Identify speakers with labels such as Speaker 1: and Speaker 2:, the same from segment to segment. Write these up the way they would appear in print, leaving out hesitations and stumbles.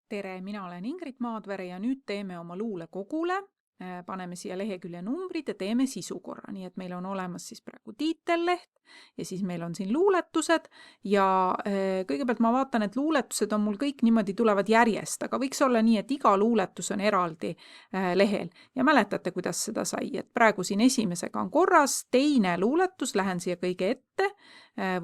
Speaker 1: Tere, mina olen Ingrid Maadvere ja nüüd teeme oma luulekogule. Paneme siia lehekülje numbrid ja teeme sisukorra. Nii et meil on olemas siis praegu tiitelleht ja siis meil on siin luuletused ja kõigepealt ma vaatan, et luuletused on mul kõik niimoodi tulevad järjest, aga võiks olla nii, et iga luuletus on eraldi lehel. Ja mäletate, kuidas seda sai, et praegu siin esimesega on korras, teine luuletus, lähen siia kõige ette,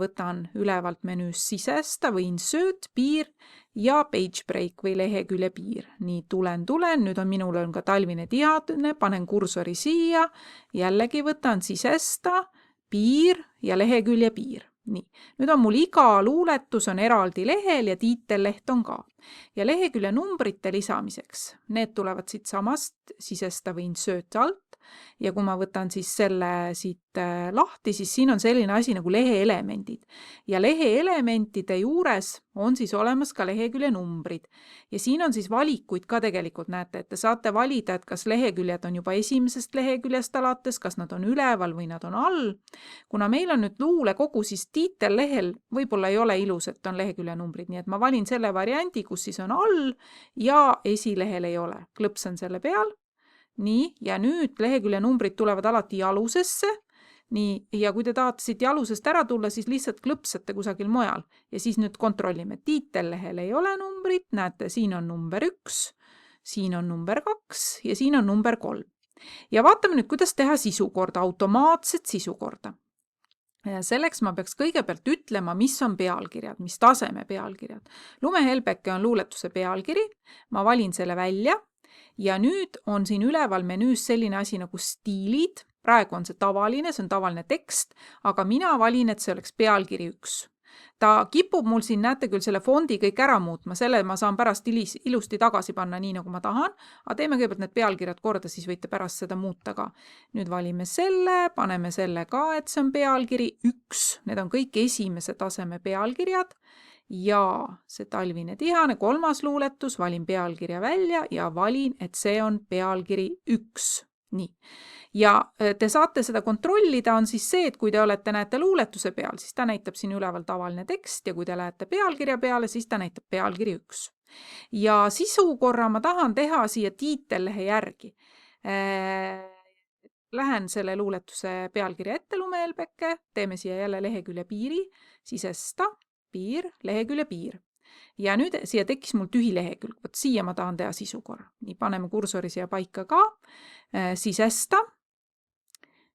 Speaker 1: võtan ülevalt menüüs sisesta või insert, piir ja page break või lehekülje piir. Nii, tulen, nüüd on minul ka talvine teadne, panen kursori siia, jällegi võtan sisesta, piir ja lehekülje piir. Nii, nüüd on mul iga luuletus on eraldi lehel ja tiitelleht on ka. Ja lehekülje numbrite lisamiseks, need tulevad siit samast sisesta või insert alt ja kui ma võtan siis selle siit lahti, siis siin on selline asi nagu lehe elemendid. Ja lehe elementide juures on siis olemas ka lehekülje numbrid. Ja siin on siis valikuid ka tegelikult, näete, et te saate valida, et kas leheküljed on juba esimesest leheküljest alates, kas nad on üleval või nad on all. Kuna meil on nüüd luulekogu, siis tiitellehel võib-olla ei ole ilus, et on lehekülje numbrid, nii et ma valin selle variandi, kus siis on all ja esilehel ei ole. Klõpsan selle peal. Nii, ja nüüd lehekülje numbrid tulevad alati jalusesse. Nii, ja kui te tahate siit jalusest ära tulla, siis lihtsalt klõpsate kusagil mujal. Ja siis nüüd kontrollime, tiitellehel ei ole numbrit, näete, siin on number 1, siin on number 2 ja siin on number 3. Ja vaatame nüüd, kuidas teha sisukorda, automaatset sisukorda. Selleks ma peaks kõigepealt ütlema, mis on pealkirjad, mis taseme pealkirjad. Lumehelbeke on luuletuse pealkiri, ma valin selle välja ja nüüd on siin üleval menüüs selline asi nagu stiilid. Praegu on see on tavaline tekst, aga mina valin, et see oleks pealkiri 1. Ta kipub mul siin, näete küll, selle fondi kõik ära muutma, selle ma saan pärast ilusti tagasi panna nii, nagu ma tahan, aga teeme kõigepealt need pealkirjad korda, siis võite pärast seda muuta ka. Nüüd valime selle, paneme selle ka, et see on pealkiri 1. Need on kõik esimese taseme pealkirjad ja see talvine tihane 3. luuletus, valin pealkirja välja ja valin, et see on pealkiri 1. Nii. Ja te saate seda kontrollida, on siis see, et kui te näete luuletuse peal, siis ta näitab siin üleval tavaline tekst ja kui te lähete pealkirja peale, siis ta näitab pealkiri 1. Ja sisukorra ma tahan teha siia tiitellehe järgi. Lähen selle luuletuse pealkirja ette, Lumehelbeke, teeme siia jälle lehekülje piiri, sisesta, piir, lehekülje piir. Ja nüüd siia tekkis mul tühi lehekülg, vot siia ma tahan teha sisukorra. Nii, paneme kursori siia paika ka, sisesta,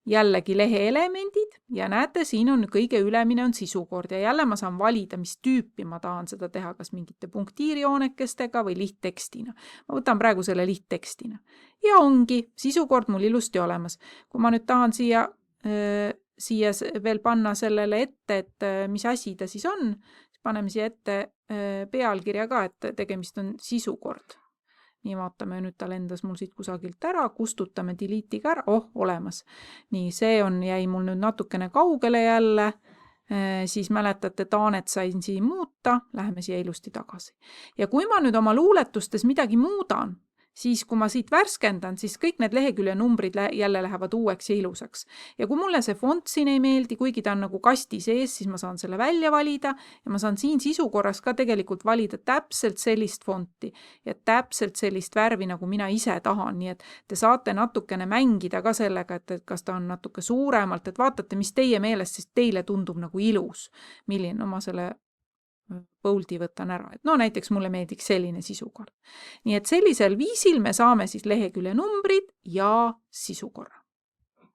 Speaker 1: jällegi lehe elemendid ja näete, siin on kõige ülemine on sisukord ja jälle ma saan valida, mis tüüpi ma tahan seda teha, kas mingite punktiirjoonekestega või lihttekstina. Ma võtan praegu selle lihttekstina. Ja ongi sisukord mul ilusti olemas. Kui ma nüüd tahan siia veel panna sellele ette, et mis asi ta siis on, paneme siia ette pealkirja ka, et tegemist on sisukord. Nii vaatame, nüüd ta lendas mul siit kusagilt ära, kustutame deletiga ära, olemas. Nii, see jäi mul nüüd natukene kaugele jälle, siis mäletate, taanet sain siin muuta, läheme siia ilusti tagasi. Ja kui ma nüüd oma luuletustes midagi muudan, siis kui ma siit värskendan, siis kõik need lehekülje numbrid jälle lähevad uueks ja ilusaks. Ja kui mulle see font siin ei meeldi, kuigi ta on nagu kasti sees, siis ma saan selle välja valida ja ma saan siin sisukorras ka tegelikult valida täpselt sellist fonti ja täpselt sellist värvi, nagu mina ise tahan. Nii et te saate natukene mängida ka sellega, et kas ta on natuke suuremalt, et vaatate, mis teie meelest siis teile tundub nagu ilus, milline oma selle boldi võtan ära. No näiteks mulle meeldiks selline sisukord. Nii et sellisel viisil me saame siis lehekülje numbrid ja sisukorra.